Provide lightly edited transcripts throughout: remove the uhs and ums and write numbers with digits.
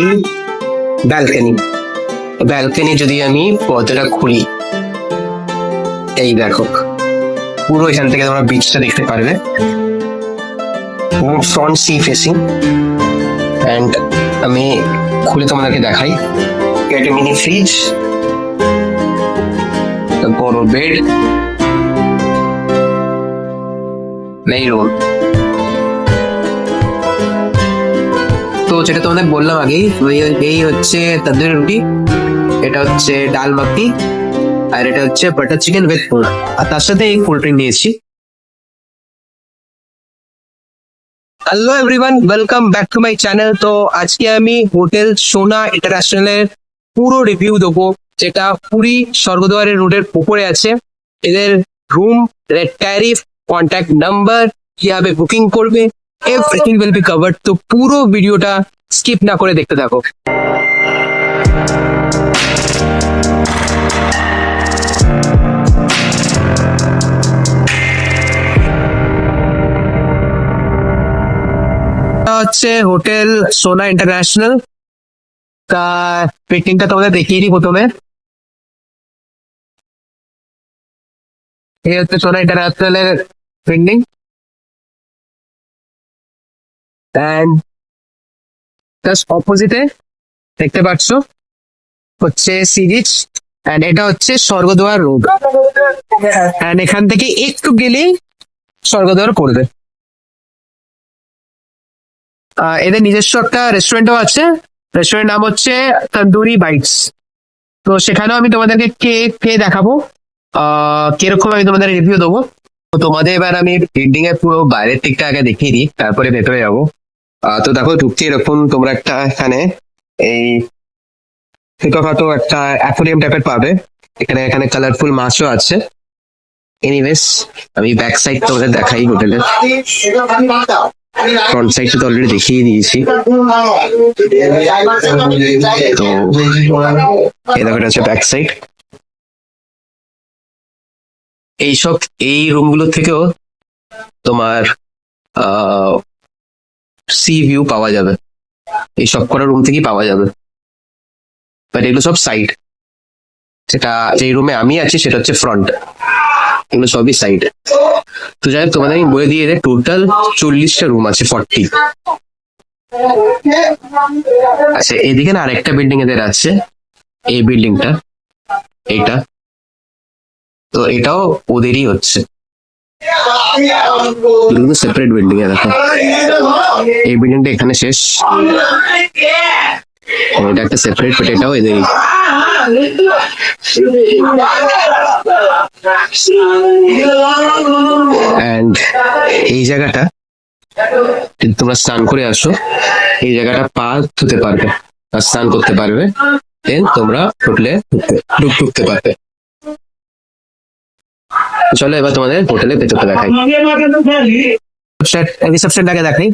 এই balcony balcony যদি আমি পর্দাটা খুলি, এই দেখো পুরো এখান থেকে তোমরা বিচটা দেখতে পারবে, ফ্রন্ট সি ফেসিং। অ্যান্ড আমি খুলে তোমাদেরকে দেখাই, একটা মিনি ফ্রিজ, বড় বেড, এই রুম। তো যেটা তোমাদের বললাম আগেই, এই হচ্ছে তন্দুরি রুটি, এটা হচ্ছে ডাল মাখনি, আর এটা হচ্ছে বাটার চিকেন উইথ পোলাও, আর তার সাথে এই কোল্ড ড্রিঙ্ক নিয়েছি। Hello everyone, welcome back to my channel. তো আজকে আমি হোটেল সোনা ইন্টারন্যাশনালের পুরো রিভিউ দেবো, যেটা পুরী স্বর্গদ্বারের রোডের উপরে আছে। এদের রুম, এদের ট্যারিফ, কন্ট্যাক্ট নাম্বার, কিভাবে বুকিং করবে, এভরিথিং উইল বি কভার্ড। তো পুরো ভিডিওটা স্কিপ না করে দেখতে থাকো। হচ্ছে হোটেল সোনা ইন্টারন্যাশনাল, তা পেন্টিংটা তোমাদের দেখিয়ে দিই প্রথমে। এই হচ্ছে সোনা ইন্টারন্যাশনালের পেন্টিং, অ্যান্ড জাস্ট অপোজিটে দেখতে পাচ্ছ হচ্ছে সি বিচ, অ্যান্ড এটা হচ্ছে স্বর্গদ্বার রোড, অ্যান্ড এখান থেকে একটু গেলেই স্বর্গদ্বার পড়বে। এদের নিজস্ব একটা রেস্টুরেন্টও আছে, রেস্টুরেন্ট নাম হচ্ছে তন্দুরি বাইটস। তো সেখানেও আমি তোমাদেরকে কে দেখাবো, কিরকম আমি তোমাদের রিভিউ দেবো। তো তোমাদের এবার আমি বিল্ডিং এর পুরো বাইরের দিকটা আগে দেখিয়ে দিই, তারপরে ভেতরে যাবো। তো দেখো ঢুকতে এরকম তোমরা একটা এখানে এই ছোটখাটো একটা অ্যাকোরিয়াম টাইপের পাবে। এখানে এখানে কালারফুল মাছও আছে। এনিওয়েজ, আমি ব্যাক সাইড তোমাদের দেখাই হোটেলের। ফ্রন্ট সাইডটা তো অলরেডি দেখিয়ে দিয়েছি। তো এই দেখো এটা হচ্ছে ব্যাক সাইড। এইসব এই রুমগুলোর থেকেও তোমার সি ভিউ পাওয়া যাবে, এই সব কটা রুম থেকেই পাওয়া যাবে, বাট এগুলো সব সাইড। সেটা যে রুমে আমি আছি সেটা হচ্ছে ফ্রন্ট, এগুলো সবই সাইড। তো যাই হোক, তোমাদের আমি বলে দিয়ে টোটাল 40টা রুম আছে, 40। আচ্ছা, এদিকে না আরেকটা বিল্ডিং এদের আছে, এই বিল্ডিংটা, এইটা, তো এটাও ওদেরই হচ্ছে, সেপারেট বিল্ডিং এ। দেখো এই বিল্ডিংটা এখানে শেষ, এটা একটা সেপারেট, বাট এটাও এদেরই। অ্যান্ড এই জায়গাটা যদি তোমরা স্নান করে আসো, এই জায়গাটা পা ধুতে পারবে আর স্নান করতে পারবে, দেন তোমরা হোটেলে ঢুকতে পারবে। চলো এবার তোমাদের হোটেলে ভেতরটা দেখাই, রিসেপশনটাকে দেখাই।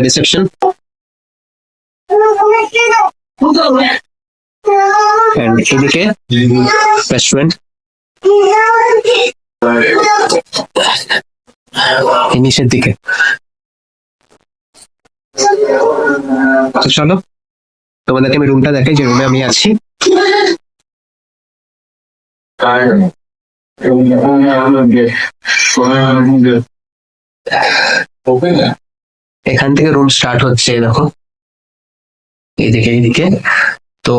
রিসেপশন, এদিকে রেস্টুরেন্ট, নিচের দিকে। চলো তোমাদেরকে আমি রুমটা দেখাই, যে রুমে আমি আছি। এখান থেকে রুম স্টার্ট হচ্ছে, দেখো এইদিকে। তো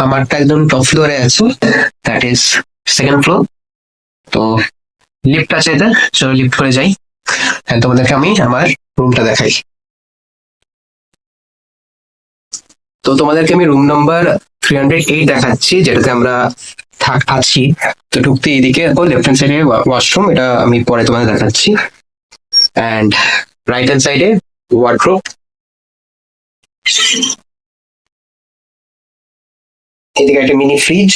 আমারটা একদম টপ ফ্লোরে আছে, দ্যাট ইজ সেকেন্ড ফ্লোর। তো লিফট আছে এটা, চলো লিফট করে যাই, তোমাদেরকে আমি আমার রুমটা দেখাই। তো তোমাদেরকে আমি রুম নাম্বার 308 দেখাচ্ছি, যেটাতে আমরা আছি। তো ঢুকতে এইদিকে লেফট হ্যান্ড সাইডে ওয়াশরুম, এটা আমি পরে তোমাদের দেখাচ্ছি। অ্যান্ড রাইট হ্যান্ড সাইডে ওয়ার্ড্রোব, এদিকে একটা মিনি ফ্রিজ,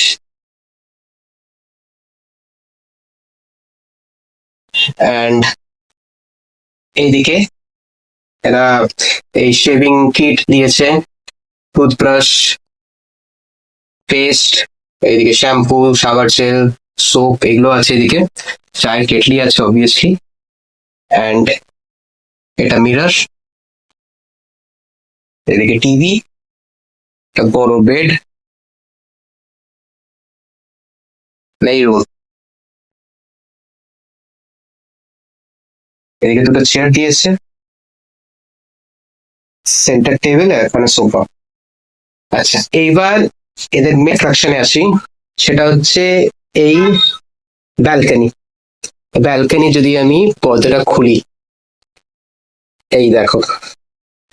অ্যান্ড এইদিকে এরা এই শেভিং কিট দিয়েছে, টুথব্রাশ, পেস্ট, এইদিকে শ্যাম্পু, শাওয়ার জেল, সোপ, এগুলো আছে। এদিকে চায়ের কেটলি আছে অবভিয়াসলি, অ্যান্ড এটা মিরর, এদিকে টিভি, একটা বড় বেড, এই রুম, এদিকে দুটো চেয়ার দিয়েছে, সেন্টার টেবিল, এখানে সোফা। আচ্ছা, এইবার এদের মেন অ্যাট্রাকশনে আসি, সেটা হচ্ছে এই ব্যালকনি। ব্যালকনি যদি আমি পর্দাটা খুলি, এই দেখো,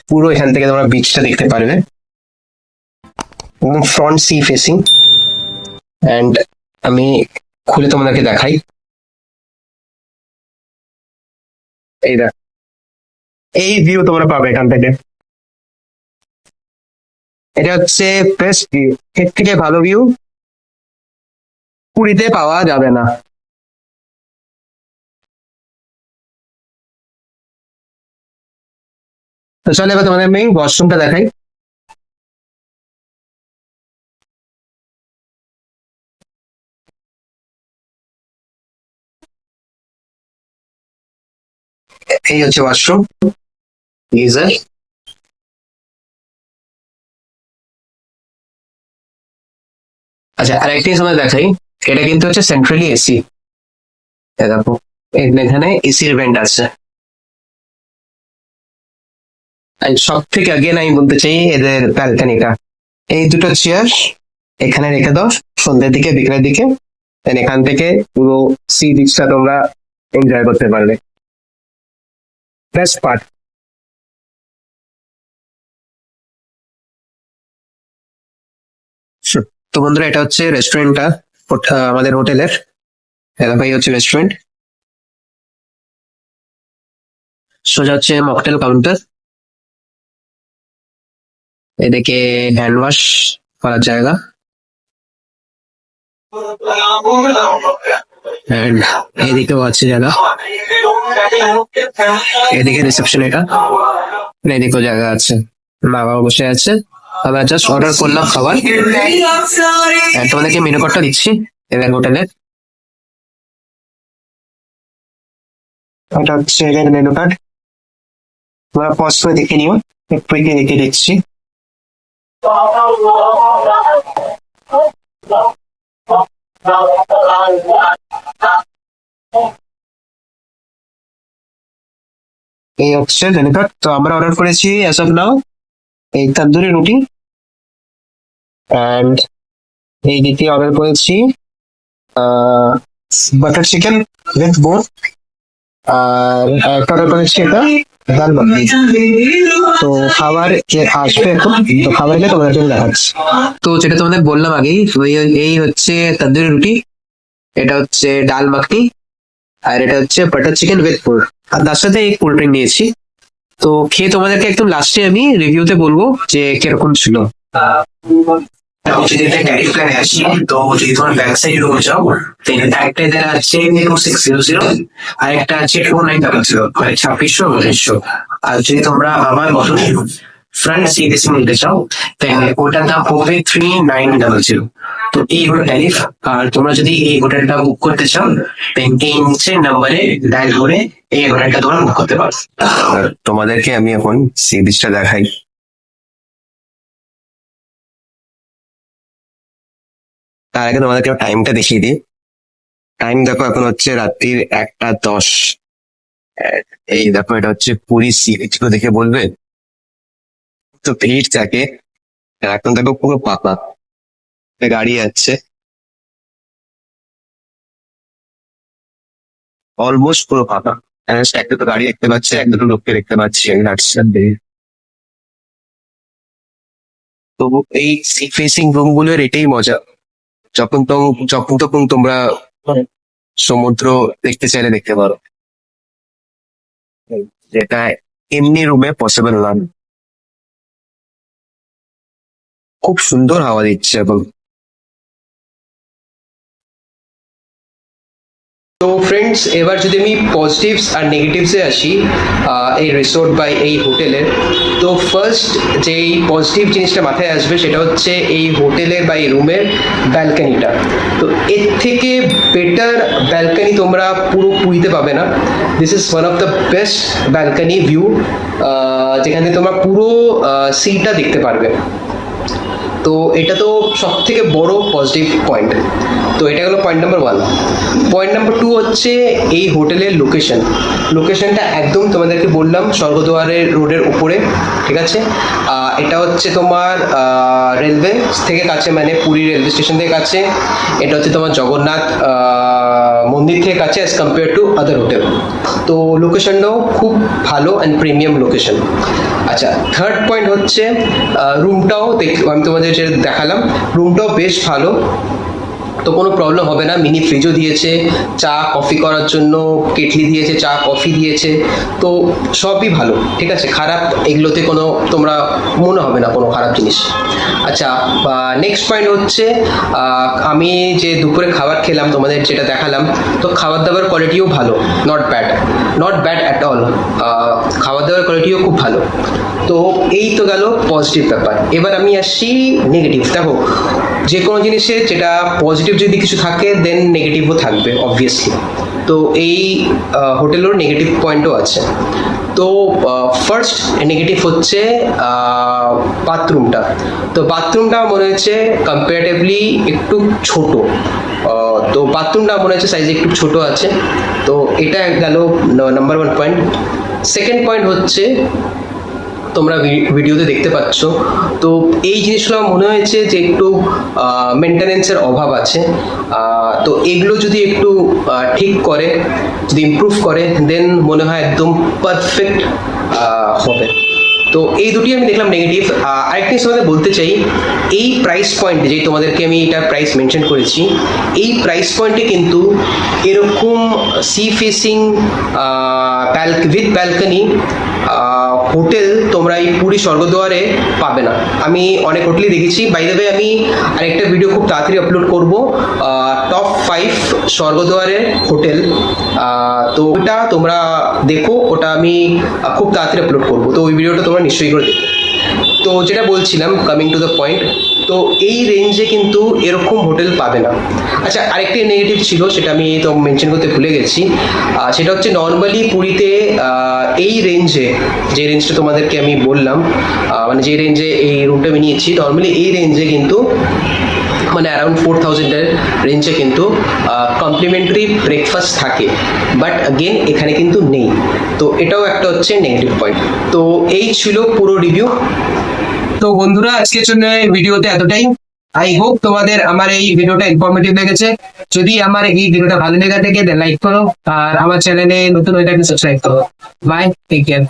পুরো এখান থেকে তোমরা বিচটা দেখতে পারবে, ফ্রন্ট সি ফেসিং। অ্যান্ড আমি খুলে তোমাদেরকে দেখাই, এই দেখ, এই ভিউ তোমরা পাবে এখান থেকে। এটা হচ্ছে বেস্ট ভিউ, এর থেকে ভালো ভিউ পুরীতে পাওয়া যাবে না। তো চলো এবার তোমাদের আমি ওয়াশরুমটা দেখাই। এই হচ্ছে ওয়াশরুম, গিজার। আচ্ছা, আরেকটি সময় দেখাই, এটা কিন্তু হচ্ছে সেন্ট্রালি এসি। দেখো, এখানে এসির ভেন্ট আছে। আর সব থেকে আগে আমি বলতে চাই এদের ব্যালকানিটা, এই দুটো চেয়ার এখানে রেখে দাও সন্ধ্যের দিকে বিকেলের দিকে, দেন এখান থেকে পুরো সি বিচটা তোমরা এনজয় করতে পারবে। Best part. তো বন্ধুরা, এটা হচ্ছে রেস্টুরেন্টটা আমাদের হোটেলের। দেখো, এই হচ্ছে রেস্টুরেন্ট, সোজা হচ্ছে মকটেল কাউন্টার, এদিকে হ্যান্ড ওয়াশ করার জায়গা, এন্ড এদিকেও আছে জায়গা, এদিকে রিসেপশন, এটা এদিকেও জায়গা আছে, মা বাবা বসে আছে। আমরা জাস্ট অর্ডার করলাম খাবার, and তোমাদেরকে মেনু কার্ডটা দিচ্ছি এদের হোটেলের। এটা হচ্ছে এদের মেনু কার্ড, তোমরা পজ করে দেখে নিও, একটু দেখে দেখছি। এই হচ্ছে মেনু কার্ড। তো আমরা অর্ডার করেছি অ্যাজ অফ নাও এই তন্দুরি রুটি, অ্যান্ড এই দিকে অর্ডার করেছি বাটার চিকেন উইথ বোন, আর একটা অর্ডার করেছি এটা ডাল মাখনি। তো খাবার আসবে এখন, তো খাবার এলে তোমাদের জন্য দেখাচ্ছি। তো যেটা তোমাদের বললাম আগেই, এই হচ্ছে তন্দুরি রুটি, এটা হচ্ছে ডাল মাখনি, আর এটা হচ্ছে বাটার চিকেন উইথ পোর, আর তার সাথে এই কোল্ড ড্রিঙ্ক নিয়েছি। তো খেয়ে তোমাদেরকে একদম লাস্টে আমি রিভিউতে বলবো যে কিরকম ছিল। যদি ট্যারিফ প্ল্যানে আসি, তো যদি তোমার ব্যাক সাইড রুম যাও, তাহলে একটা এদের আছে 2600, আর একটা আছে 4900, মানে 2600 আর যদি তোমরা আমার মতো ফ্রন্ট সি ফেসিং নিতে চাও, তাহলে ওটার দাম পড়বে 3900। তো এই হলো ট্যারিফ। আর তোমরা যদি এই হোটেলটা বুক করতে চাও, তাহলে এই নিচের নাম্বারে ডায়াল করে এই হোটেলটা তোমরা বুক করতে পারো। তোমাদেরকে আমি এখন সি বিচটা দেখাই। তার আগে তোমাদেরকে টাইমটা দেখিয়ে দিই। টাইম দেখো, এখন হচ্ছে রাত্রির 1টা 10। এই দেখো, এটা হচ্ছে পুরী সি বিচ, দেখে বলবে তো ভিড় থাকে। এখন দেখো পুরো পাকা, গাড়ি যাচ্ছে অলমোস্ট পুরো ফাঁকা। এক দুটো গাড়ি দেখতে পাচ্ছি, এক দুটো লোককে দেখতে পাচ্ছি তো এই সি ফেসিং রুম গুলোর এটাই মজা, যখন তখন তোমরা সমুদ্র দেখতে চাইলে দেখতে পারো, যেটা এমনি রুমে পসিবল না। খুব সুন্দর হাওয়া দিচ্ছে এখন। তো ফ্রেন্ড, ফ্রেন্ডস, এবার যদি আমি পজিটিভস আর নেগেটিভসে আসি এই রিসোর্ট বা এই হোটেলের, তো ফার্স্ট যেই পজিটিভ জিনিসটা মাথায় আসবে সেটা হচ্ছে এই হোটেলের বা এই রুমের ব্যালকানিটা। তো এর থেকে বেটার ব্যালকানি তোমরা পুরো পুরীতে পাবে না। This is one of the best balcony view, যেখানে তোমরা পুরো সিটা দেখতে পারবে। তো এটা তো সব থেকে বড় পজিটিভ পয়েন্ট। তো এটা হলো পয়েন্ট নাম্বার 1। পয়েন্ট নাম্বার 2 হচ্ছে এই হোটেলের লোকেশনটা একদম তোমাদেরকে বললাম স্বর্গদ্বারের রোডের উপরে, ঠিক আছে। এটা হচ্ছে তোমার রেলওয়ে থেকে কাছে, মানে পুরী রেলওয়ে স্টেশন থেকে কাছে। এটা হচ্ছে তোমার জগন্নাথ মন্দির থেকে কাছে as compare to other hotel. তো লোকেশনটাও খুব ভালো অ্যান্ড প্রিমিয়াম লোকেশন। আচ্ছা, থার্ড পয়েন্ট হচ্ছে রুমটাও আমি তোমাদের যেটা দেখালাম, রুমটাও বেশ ভালো। তো কোনো প্রবলেম হবে না। মিনি ফ্রিজও দিয়েছে, চা কফি করার জন্য কেটলি দিয়েছে, চা কফি দিয়েছে। তো সবই ভালো, ঠিক আছে। খারাপ এগুলোতে কোনো তোমরা মনে হবে না কোনো খারাপ জিনিস। আচ্ছা, নেক্সট পয়েন্ট হচ্ছে আমি যে দুপুরে খাবার খেলাম তোমাদের যেটা দেখালাম, তো খাবার দাবার কোয়ালিটিও ভালো, নট ব্যাড অ্যাট অল। খাবার দাবার কোয়ালিটিও খুব ভালো। তো এই তো গেল পজিটিভ ব্যাপার। এবার আমি আসছি নেগেটিভ। দেখো, যে কোনো জিনিসে যেটা পজিটিভ যদি কিছু থাকে দেন নেগেটিভও থাকবে অবভিয়াসলি। তো এই হোটেলের নেগেটিভ পয়েন্টও আছে। তো ফার্স্ট নেগেটিভ হচ্ছে বাথরুমটা। তো বাথরুমটা মনে হচ্ছে কম্পারেটিভলি একটু ছোট। তো বাথরুমটা মনে হচ্ছে সাইজে একটু ছোট আছে। তো এটা গেল নাম্বার 1 পয়েন্ট। সেকেন্ড পয়েন্ট হচ্ছে তোমরা ভিডিওতে দেখতে পাচ্ছ, তো এই জিনিসগুলো মনে হয়েছে যে একটু মেনটেনেন্সের অভাব আছে। তো এগুলো যদি একটু ঠিক করে, যদি ইমপ্রুভ করে, দেন মনে হয় একদম পারফেক্ট হবে। তো এই দুটি আমি দেখলাম নেগেটিভ। আরেকটা জিনিস তোমাদের বলতে চাই, এই প্রাইস পয়েন্টে যেই তোমাদেরকে আমি এটা প্রাইস মেনশন করেছি, এই প্রাইস পয়েন্টে কিন্তু এরকম sea facing with balcony hotel তোমরা এই পুরী স্বর্গদ্বারে পাবে না। আমি অনেক হোটেলই দেখেছি। বাই দ্য ওয়ে, আমি আরেকটা ভিডিও খুব তাড়াতাড়ি আপলোড করব, টপ 5 স্বর্গদ্বারের হোটেল। তো ওটা তোমরা দেখো, ওটা আমি খুব তাড়াতাড়ি আপলোড করব। তো ওই ভিডিওটা তোমরা নিশ্চয়ই করে দেখো। তো যেটা বলছিলাম, কামিং টু দ্য পয়েন্ট, তো এই রেঞ্জে কিন্তু এরকম হোটেল পাবে না। আচ্ছা, আরেকটি নেগেটিভ ছিল, সেটা আমি তো মেনশন করতে ভুলে গেছি। সেটা হচ্ছে নর্মালি পুরীতে এই রেঞ্জে, যে রেঞ্জটা তোমাদেরকে আমি বললাম, মানে যে রেঞ্জে এই রুমটা আমি নিয়েছি, নর্মালি এই রেঞ্জে কিন্তু মানে অ্যারাউন্ড 4000-এর রেঞ্জে কিন্তু কমপ্লিমেন্টারি ব্রেকফাস্ট থাকে। বাট অগেন এখানে কিন্তু নেই। তো এটাও একটা হচ্ছে নেগেটিভ পয়েন্ট। তো এই ছিল পুরো রিভিউ। তো বন্ধুরা, আজকের জন্য ভিডিওতে এতটাই। আই হোপ তোমাদের আমার এই ভিডিওটা ইনফরমেটিভ লেগেছে। যদি আমার এই ভিডিওটা ভালো লেগে থাকে দেন লাইক করো, আর আমার চ্যানেলে নতুন হয়ে থাকলে সাবস্ক্রাইব করো। Bye, take care.